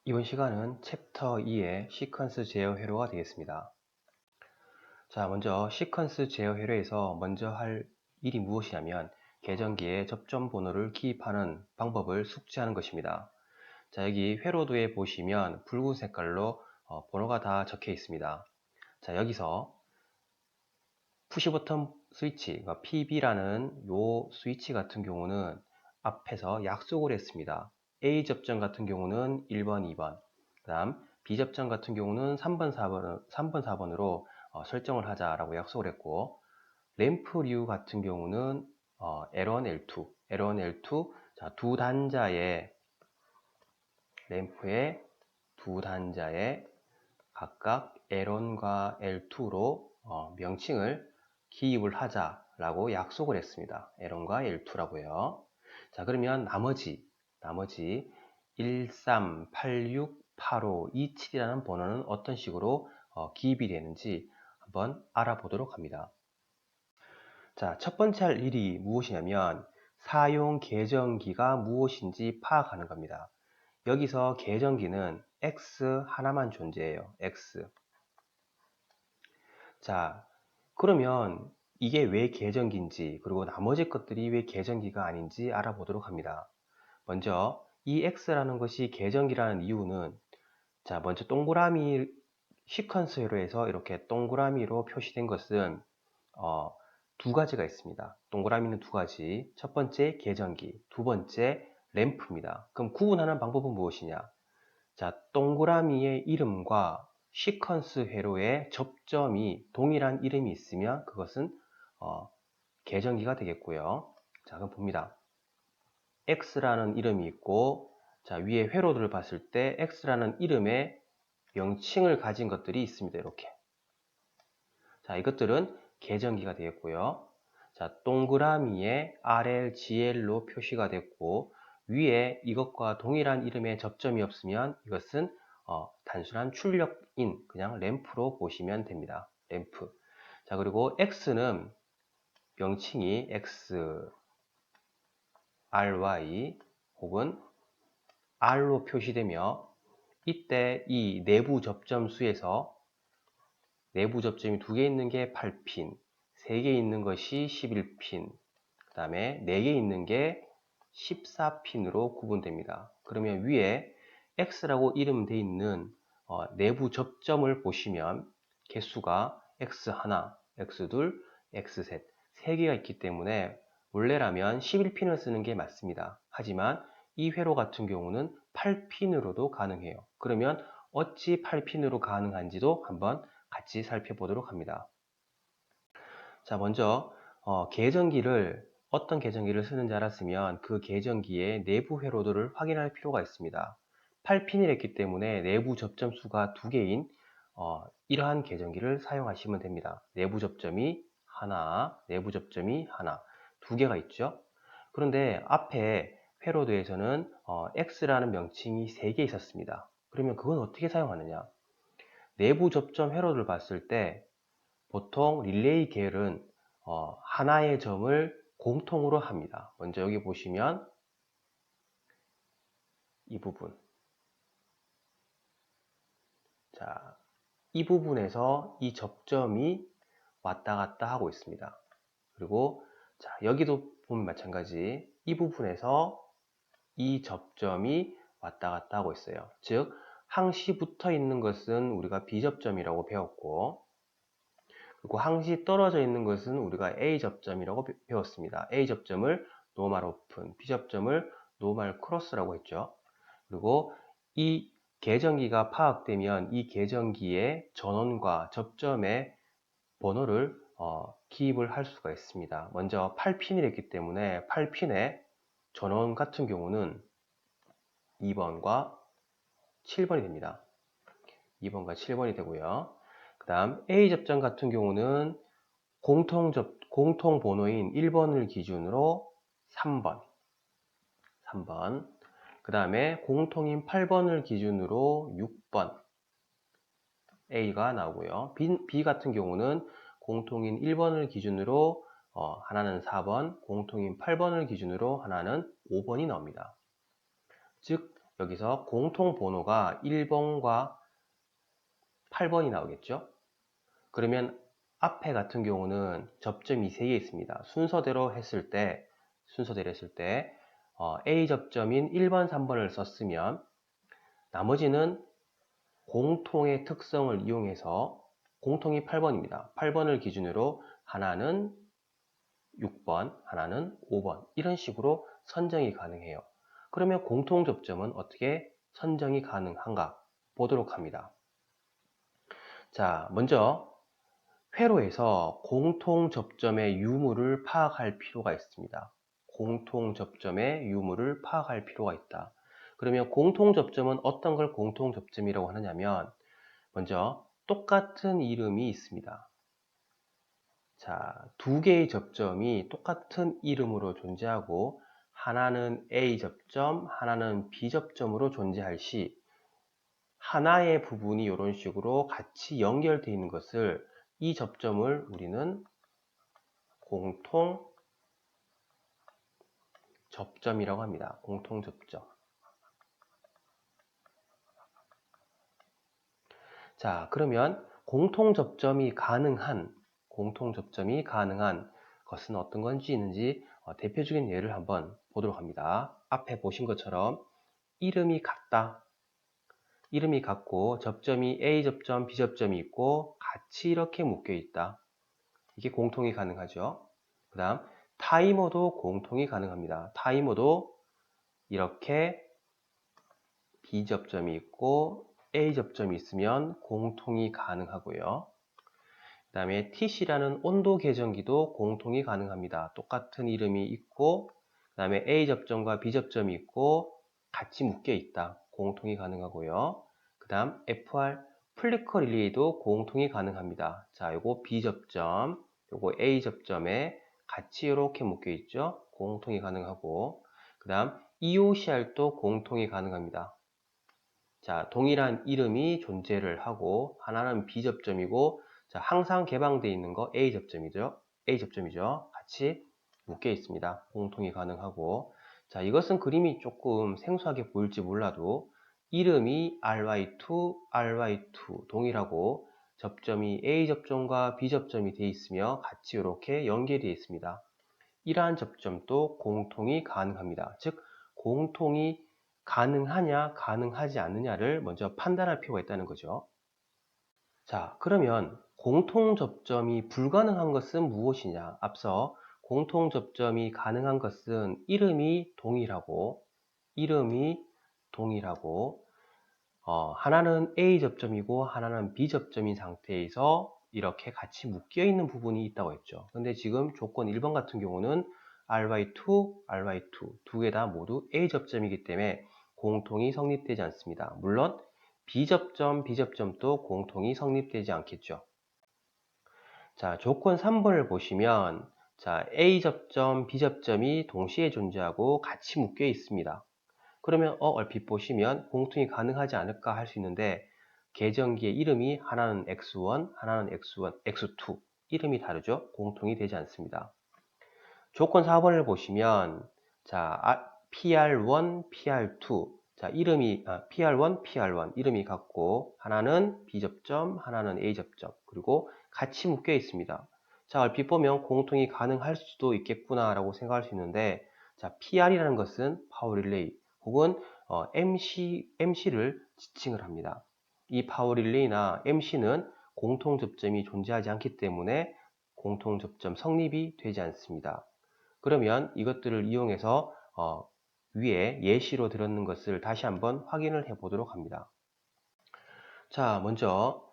이번 시간은 챕터 2의 시퀀스 제어 회로가 되겠습니다. 자, 먼저 시퀀스 제어 회로에서 먼저 할 일이 무엇이냐면 계정기에 접점 번호를 기입하는 방법을 숙지하는 것입니다. 자, 여기 회로도에 보시면 붉은 색깔로 번호가 다 적혀 있습니다. 자, 여기서 푸시 버튼 스위치, PB라는 요 스위치 같은 경우는 앞에서 약속을 했습니다. A 접점 같은 경우는 1번, 2번, 그 다음 B 접점 같은 경우는 3번, 4번으로 설정을 하자라고 약속을 했고, 램프류 같은 경우는 L1, L2, 자, 두 단자의 램프의 두 단자에 각각 L1과 L2로 명칭을 기입을 하자라고 약속을 했습니다. L1과 L2라고요. 자, 그러면 나머지 13, 86, 85, 27이라는 번호는 어떤 식으로 기입이 되는지 한번 알아보도록 합니다. 자, 첫 번째 할 일이 무엇이냐면 사용 계정기가 무엇인지 파악하는 겁니다. 여기서 계정기는 X 하나만 존재해요. X. 자, 그러면 이게 왜 계정기인지, 그리고 나머지 것들이 왜 계정기가 아닌지 알아보도록 합니다. 먼저 이 X라는 것이 계정기라는 이유는, 자, 먼저 동그라미 시퀀스 회로에서 이렇게 동그라미로 표시된 것은 두 가지가 있습니다. 동그라미는 두 가지. 첫 번째 계정기, 두 번째 램프입니다. 그럼 구분하는 방법은 무엇이냐? 자, 동그라미의 이름과 시퀀스 회로의 접점이 동일한 이름이 있으면 그것은 계정기가 되겠고요. 자, 그럼 봅니다. X라는 이름이 있고, 자, 위에 회로들을 봤을 때 X라는 이름의 명칭을 가진 것들이 있습니다. 이렇게. 자, 이것들은 계정기가 되겠고요. 자, 동그라미에 RLGL로 표시가 됐고, 위에 이것과 동일한 이름의 접점이 없으면 이것은 단순한 출력인 그냥 램프로 보시면 됩니다. 램프. 자, 그리고 X는 명칭이 X, RY 혹은 R로 표시되며, 이때 이 내부 접점 수에서 내부 접점이 2개 있는 게 8핀, 3개 있는 것이 11핀, 그 다음에 4개 있는 게 14핀으로 구분됩니다. 그러면 위에 X라고 이름되어 있는 내부 접점을 보시면 개수가 X1, X2, X3, 3개가 있기 때문에 원래라면 11핀을 쓰는 게 맞습니다. 하지만 이 회로 같은 경우는 8핀으로도 가능해요. 그러면 어찌 8핀으로 가능한지도 한번 같이 살펴보도록 합니다. 자, 먼저 어떤 계정기를 쓰는지 알았으면 그 계정기의 내부 회로도를 확인할 필요가 있습니다. 8핀을 했기 때문에 내부 접점 수가 2개인 이러한 계정기를 사용하시면 됩니다. 내부 접점이 하나, 내부 접점이 하나, 2개가 있죠. 그런데 앞에 회로도에서는 X라는 명칭이 3개 있었습니다. 그러면 그건 어떻게 사용하느냐? 내부 접점 회로를 봤을 때 보통 릴레이 계열은 하나의 점을 공통으로 합니다. 먼저 여기 보시면 이 부분, 자, 이 부분에서 이 접점이 왔다 갔다 하고 있습니다. 그리고 자, 여기도 보면 마찬가지, 이 부분에서 이 접점이 왔다 갔다 하고 있어요. 즉 항시 붙어 있는 것은 우리가 B접점이라고 배웠고, 그리고 항시 떨어져 있는 것은 우리가 A접점이라고 배웠습니다. A접점을 노멀 오픈, B접점을 노멀 크로스라고 했죠. 그리고 이 계정기가 파악되면 이 계정기의 전원과 접점의 번호를 기입을 할 수가 있습니다. 먼저 8핀이 됐기 때문에 8핀의 전원 같은 경우는 2번과 7번이 됩니다. 2번과 7번이 되고요. 그 다음 A접점 같은 경우는 공통 번호인 1번을 기준으로 3번, 그 다음에 공통인 8번을 기준으로 6번 A가 나오고요. B 같은 경우는 공통인 1번을 기준으로 하나는 4번, 공통인 8번을 기준으로 하나는 5번이 나옵니다. 즉 여기서 공통 번호가 1번과 8번이 나오겠죠? 그러면 앞에 같은 경우는 접점이 3개 있습니다. 순서대로 했을 때 A 접점인 1번, 3번을 썼으면 나머지는 공통의 특성을 이용해서 공통이 8번입니다. 8번을 기준으로 하나는 6번, 하나는 5번 이런 식으로 선정이 가능해요. 그러면 공통 접점은 어떻게 선정이 가능한가 보도록 합니다. 자, 먼저 회로에서 공통 접점의 유무를 파악할 필요가 있습니다. 공통 접점의 유무를 파악할 필요가 있다. 그러면 공통 접점은 어떤 걸 공통 접점이라고 하느냐면 먼저 똑같은 이름이 있습니다. 자, 두 개의 접점이 똑같은 이름으로 존재하고 하나는 A 접점, 하나는 B 접점으로 존재할 시 하나의 부분이 이런 식으로 같이 연결되어 있는 것을 이 접점을 우리는 공통 접점이라고 합니다. 공통 접점. 자, 그러면 공통 접점이 가능한 것은 어떤 건지 있는지 대표적인 예를 한번 보도록 합니다. 앞에 보신 것처럼 이름이 같다. 이름이 같고 접점이 A 접점, B 접점이 있고 같이 이렇게 묶여 있다. 이게 공통이 가능하죠. 그 다음 타이머도 공통이 가능합니다. 타이머도 이렇게 B 접점이 있고 A 접점이 있으면 공통이 가능하고요. 그 다음에 TC라는 온도 계정기도 공통이 가능합니다. 똑같은 이름이 있고 그 다음에 A 접점과 B 접점이 있고 같이 묶여 있다. 공통이 가능하고요. 그 다음 FR 플리커 릴레이도 공통이 가능합니다. 자, 요거 B 접점, 요거 A 접점에 같이 이렇게 묶여 있죠. 공통이 가능하고 그 다음 EOCR도 공통이 가능합니다. 자, 동일한 이름이 존재를 하고 하나는 B 접점이고 자, 항상 개방되어 있는 거 A 접점이죠. 같이 묶여 있습니다. 공통이 가능하고 자, 이것은 그림이 조금 생소하게 보일지 몰라도 이름이 RY2 동일하고 접점이 A 접점과 B 접점이 되어 있으며 같이 이렇게 연결되어 있습니다. 이러한 접점도 공통이 가능합니다. 즉, 공통이 가능하냐, 가능하지 않느냐를 먼저 판단할 필요가 있다는 거죠. 자, 그러면 공통 접점이 불가능한 것은 무엇이냐? 앞서 공통 접점이 가능한 것은 이름이 동일하고 하나는 A 접점이고 하나는 B 접점인 상태에서 이렇게 같이 묶여 있는 부분이 있다고 했죠. 근데 지금 조건 1번 같은 경우는 RY2 두 개 다 모두 A 접점이기 때문에 공통이 성립되지 않습니다. 물론 B 접점도 공통이 성립되지 않겠죠. 자, 조건 3번을 보시면 자, A 접점, B 접점이 동시에 존재하고 같이 묶여 있습니다. 그러면 얼핏 보시면 공통이 가능하지 않을까 할 수 있는데 계정기의 이름이 하나는 X1, 하나는 X2 이름이 다르죠? 공통이 되지 않습니다. 조건 4번을 보시면 자, PR1, PR2 자, PR1 이름이 같고 하나는 B 접점, 하나는 A 접점 그리고 같이 묶여 있습니다. 자, 얼핏 보면 공통이 가능할 수도 있겠구나 라고 생각할 수 있는데 자, PR이라는 것은 파워 릴레이 혹은 MC를 지칭을 합니다. 이 파워 릴레이나 MC는 공통 접점이 존재하지 않기 때문에 공통 접점 성립이 되지 않습니다. 그러면 이것들을 이용해서 위에 예시로 들었는 것을 다시 한번 확인을 해 보도록 합니다. 자, 먼저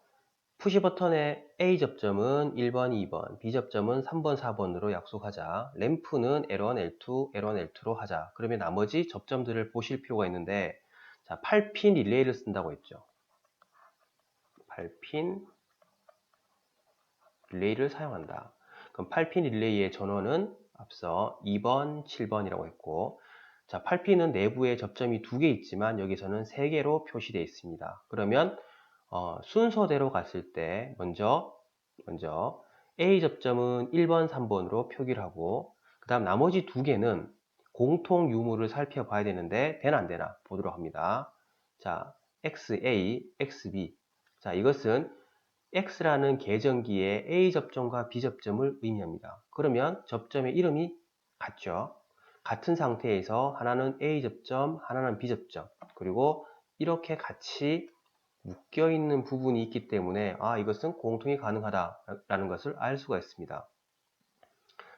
푸시 버튼의 A 접점은 1번, 2번, B 접점은 3번, 4번으로 약속하자. 램프는 L1, L2, L1, L2로 하자. 그러면 나머지 접점들을 보실 필요가 있는데 자, 8핀 릴레이를 쓴다고 했죠. 8핀 릴레이를 사용한다. 그럼 8핀 릴레이의 전원은 앞서 2번, 7번이라고 했고 자, 8핀은 내부에 접점이 2개 있지만 여기서는 3개로 표시되어 있습니다. 그러면 순서대로 갔을 때 먼저 A 접점은 1번, 3번으로 표기를 하고 그 다음 나머지 2개는 공통 유무를 살펴봐야 되는데 되나 안 되나 보도록 합니다. 자, XA, XB. 자, 이것은 X라는 계정기의 A 접점과 B 접점을 의미합니다. 그러면 접점의 이름이 같죠. 같은 상태에서 하나는 A 접점, 하나는 B 접점, 그리고 이렇게 같이 묶여 있는 부분이 있기 때문에 이것은 공통이 가능하다라는 것을 알 수가 있습니다.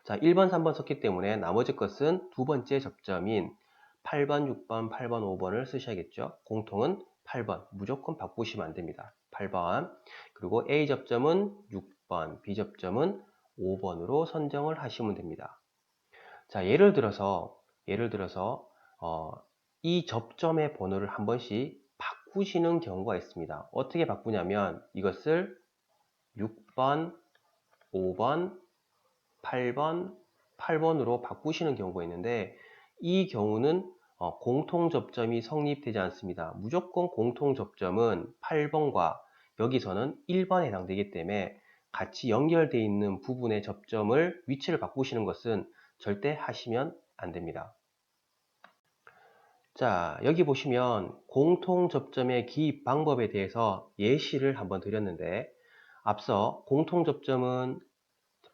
자, 1번, 3번 썼기 때문에 나머지 것은 두 번째 접점인 8번, 6번, 8번, 5번을 쓰셔야겠죠. 공통은 8번, 무조건 바꾸시면 안 됩니다. 8번, 그리고 A 접점은 6번, B 접점은 5번으로 선정을 하시면 됩니다. 자, 예를 들어서 이 접점의 번호를 한 번씩 바꾸시는 경우가 있습니다. 어떻게 바꾸냐면 이것을 6번, 5번, 8번, 8번으로 바꾸시는 경우가 있는데 이 경우는 공통 접점이 성립되지 않습니다. 무조건 공통 접점은 8번과 여기서는 1번에 해당되기 때문에 같이 연결되어 있는 부분의 접점을 위치를 바꾸시는 것은 절대 하시면 안 됩니다. 자, 여기 보시면 공통 접점의 기입 방법에 대해서 예시를 한번 드렸는데 앞서 공통 접점은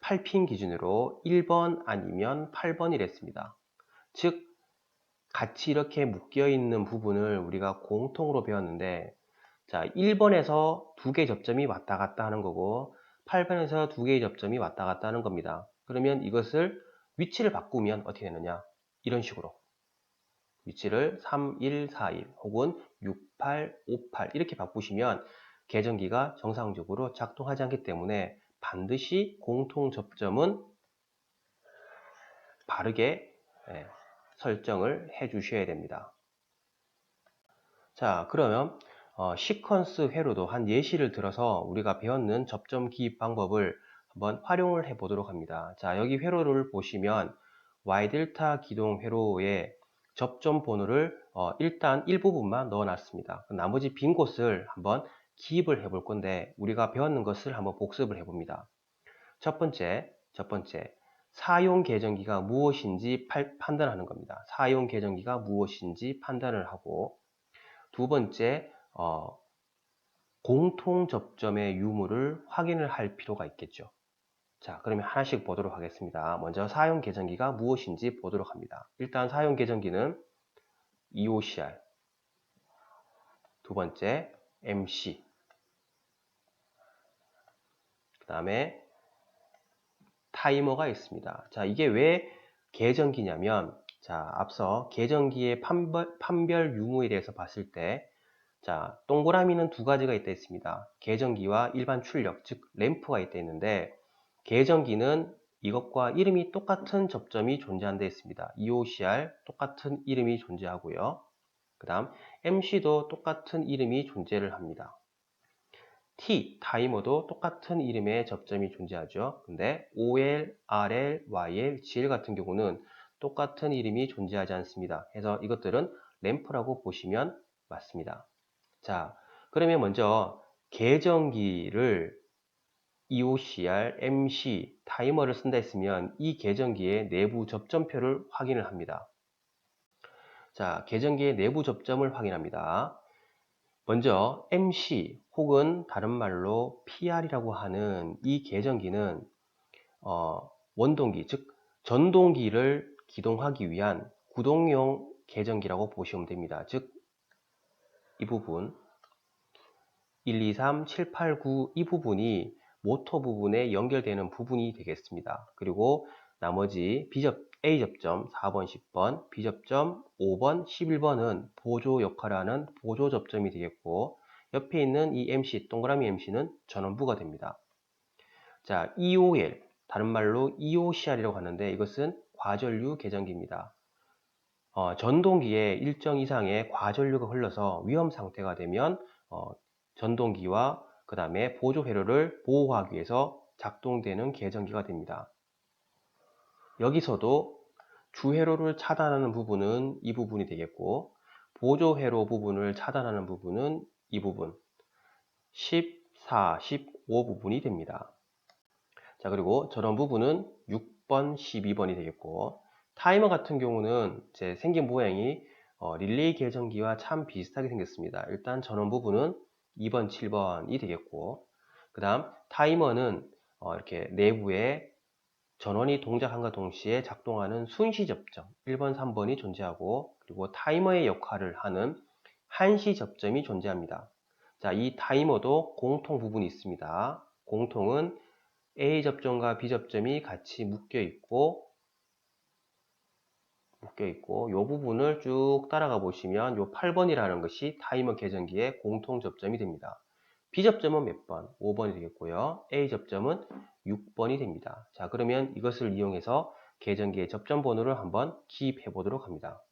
8핀 기준으로 1번 아니면 8번이랬습니다. 즉 같이 이렇게 묶여 있는 부분을 우리가 공통으로 배웠는데 자, 1번에서 두 개의 접점이 왔다 갔다 하는 거고 8번에서 두 개의 접점이 왔다 갔다 하는 겁니다. 그러면 이것을 위치를 바꾸면 어떻게 되느냐? 이런 식으로 위치를 3, 1, 4, 1 혹은 6, 8, 5, 8 이렇게 바꾸시면 계정기가 정상적으로 작동하지 않기 때문에 반드시 공통 접점은 바르게 설정을 해 주셔야 됩니다. 자, 그러면 시퀀스 회로도 한 예시를 들어서 우리가 배웠는 접점 기입 방법을 한번 활용을 해 보도록 합니다. 자, 여기 회로를 보시면 Y델타 기동 회로에 접점 번호를 일단 일부분만 넣어 놨습니다. 나머지 빈 곳을 한번 기입을 해 볼 건데 우리가 배웠는 것을 한번 복습을 해 봅니다. 첫 번째, 사용 계정기가 무엇인지 판단하는 겁니다. 사용 계정기가 무엇인지 판단을 하고 두 번째, 공통 접점의 유무를 확인을 할 필요가 있겠죠. 자, 그러면 하나씩 보도록 하겠습니다. 먼저 사용 계정기가 무엇인지 보도록 합니다. 일단 사용 계정기는 EOCR, 두 번째 MC, 그 다음에 타이머가 있습니다. 자, 이게 왜 계정기냐면 자, 앞서 계정기의 판별 유무에 대해서 봤을 때 자, 동그라미는 두 가지가 있다 있습니다. 계정기와 일반 출력, 즉 램프가 있다 있는데 계정기는 이것과 이름이 똑같은 접점이 존재한다 있습니다. EOCR 똑같은 이름이 존재하고요. 그 다음 MC도 똑같은 이름이 존재를 합니다. 타이머도 똑같은 이름의 접점이 존재하죠. 근데 OL, RL, YL, GL 같은 경우는 똑같은 이름이 존재하지 않습니다. 그래서 이것들은 램프라고 보시면 맞습니다. 자, 그러면 먼저 계정기를 EOCR, MC, 타이머를 쓴다 했으면 이 계정기의 내부 접점표를 확인을 합니다. 자, 계정기의 내부 접점을 확인합니다. 먼저 MC 혹은 다른 말로 PR이라고 하는 이 계정기는 원동기, 즉 전동기를 기동하기 위한 구동용 계정기라고 보시면 됩니다. 즉 이 부분 1, 2, 3, 7, 8, 9 이 부분이 모터 부분에 연결되는 부분이 되겠습니다. 그리고 나머지 A 접점 4번, 10번, B 접점 5번, 11번은 보조 역할을 하는 보조 접점이 되겠고 옆에 있는 이 MC, 동그라미 MC는 전원부가 됩니다. 자, EOL, 다른 말로 EOCR이라고 하는데 이것은 과전류 계정기입니다. 전동기에 일정 이상의 과전류가 흘러서 위험 상태가 되면 전동기와 그 다음에 보조 회로를 보호하기 위해서 작동되는 계정기가 됩니다. 여기서도 주회로를 차단하는 부분은 이 부분이 되겠고 보조 회로 부분을 차단하는 부분은 이 부분 14, 15 부분이 됩니다. 자, 그리고 저런 부분은 6번, 12번이 되겠고 타이머 같은 경우는 제 생긴 모양이 릴레이 계정기와 참 비슷하게 생겼습니다. 일단 전원 부분은 2번, 7번이 되겠고, 그 다음 타이머는 이렇게 내부에 전원이 동작함과 동시에 작동하는 순시 접점 1번, 3번이 존재하고, 그리고 타이머의 역할을 하는 한시 접점이 존재합니다. 자, 이 타이머도 공통 부분이 있습니다. 공통은 A 접점과 B 접점이 같이 묶여 있고 이 부분을 쭉 따라가 보시면 이 8번이라는 것이 타이머 계전기의 공통 접점이 됩니다. B 접점은 몇 번? 5번이 되겠고요. A 접점은 6번이 됩니다. 자, 그러면 이것을 이용해서 계전기의 접점 번호를 한번 기입해 보도록 합니다.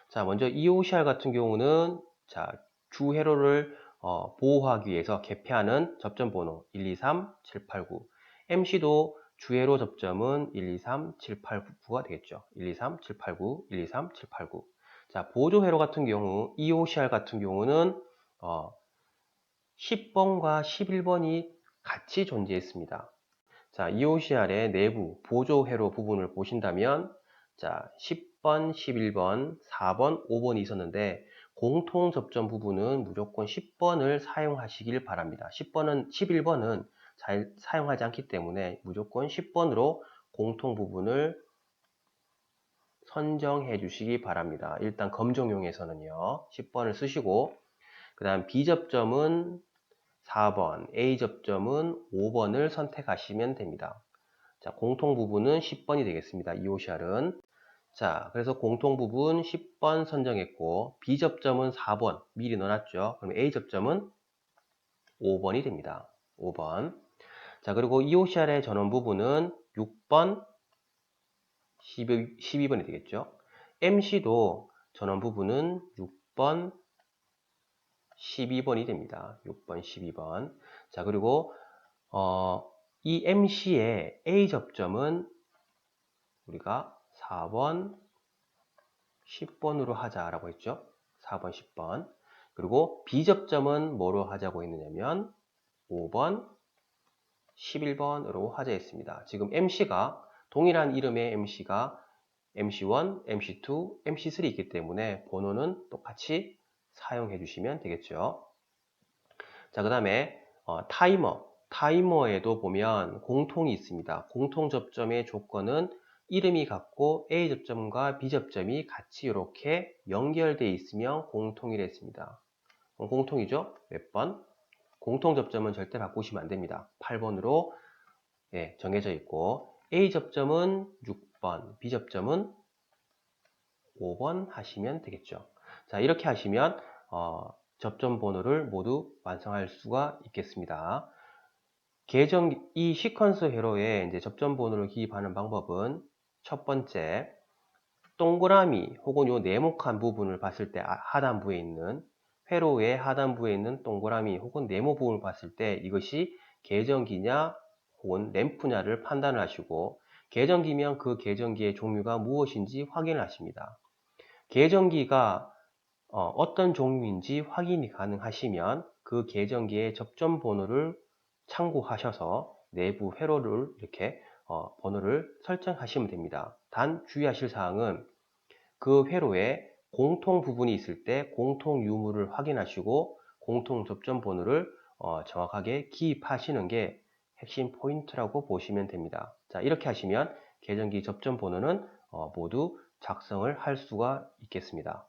자, 먼저 EOCR 같은 경우는 자, 주 회로를 보호하기 위해서 개폐하는 접점 번호 1, 2, 3, 7, 8, 9. MC도 주회로 접점은 1, 2, 3, 7, 8, 9가 되겠죠. 1, 2, 3, 7, 8, 9, 1, 2, 3, 7, 8, 9. 자, 보조 회로 같은 경우 EOCR 같은 경우는 10번과 11번이 같이 존재했습니다. 자, EOCR의 내부 보조 회로 부분을 보신다면 자, 10번, 11번, 4번, 5번이 있었는데 공통 접점 부분은 무조건 10번을 사용하시길 바랍니다. 11번은 잘 사용하지 않기 때문에 무조건 10번으로 공통 부분을 선정해 주시기 바랍니다. 일단 검정용에서는요. 10번을 쓰시고 그 다음 B접점은 4번, A접점은 5번을 선택하시면 됩니다. 자, 공통 부분은 10번이 되겠습니다. EOCR은. 자, 그래서 공통 부분 10번 선정했고 B접점은 4번 미리 넣어놨죠. 그럼 A접점은 5번이 됩니다. 5번. 자, 그리고 EOCR의 전원 부분은 6번, 12번이 되겠죠. MC도 전원 부분은 6번, 12번이 됩니다. 6번, 12번. 자, 그리고 이 MC의 A 접점은 우리가 4번, 10번으로 하자라고 했죠. 4번, 10번. 그리고 B 접점은 뭐로 하자고 했느냐면 5번, 11번으로 하자 했습니다. 지금 MC가 동일한 이름의 MC가 MC1, MC2, MC3 있기 때문에 번호는 똑같이 사용해 주시면 되겠죠. 자, 그 다음에 타이머에도 보면 공통이 있습니다. 공통 접점의 조건은 이름이 같고 A 접점과 B 접점이 같이 이렇게 연결되어 있으면 공통이라 했습니다. 공통이죠? 몇 번? 공통 접점은 절대 바꾸시면 안 됩니다. 8번으로 정해져 있고 A 접점은 6번, B 접점은 5번 하시면 되겠죠. 자, 이렇게 하시면 접점 번호를 모두 완성할 수가 있겠습니다. 이 시퀀스 회로에 이제 접점 번호를 기입하는 방법은 첫 번째, 동그라미 혹은 요 네모칸 부분을 봤을 때 하단부에 있는 회로의 하단부에 있는 동그라미 혹은 네모 부분을 봤을 때 이것이 계전기냐 혹은 램프냐를 판단을 하시고 계전기면 그 계전기의 종류가 무엇인지 확인을 하십니다. 계전기가 어떤 종류인지 확인이 가능하시면 그 계전기의 접점 번호를 참고하셔서 내부 회로를 이렇게 번호를 설정하시면 됩니다. 단 주의하실 사항은 그 회로에 공통 부분이 있을 때 공통 유무를 확인하시고 공통 접점 번호를 정확하게 기입하시는 게 핵심 포인트라고 보시면 됩니다. 자, 이렇게 하시면 계전기 접점 번호는 모두 작성을 할 수가 있겠습니다.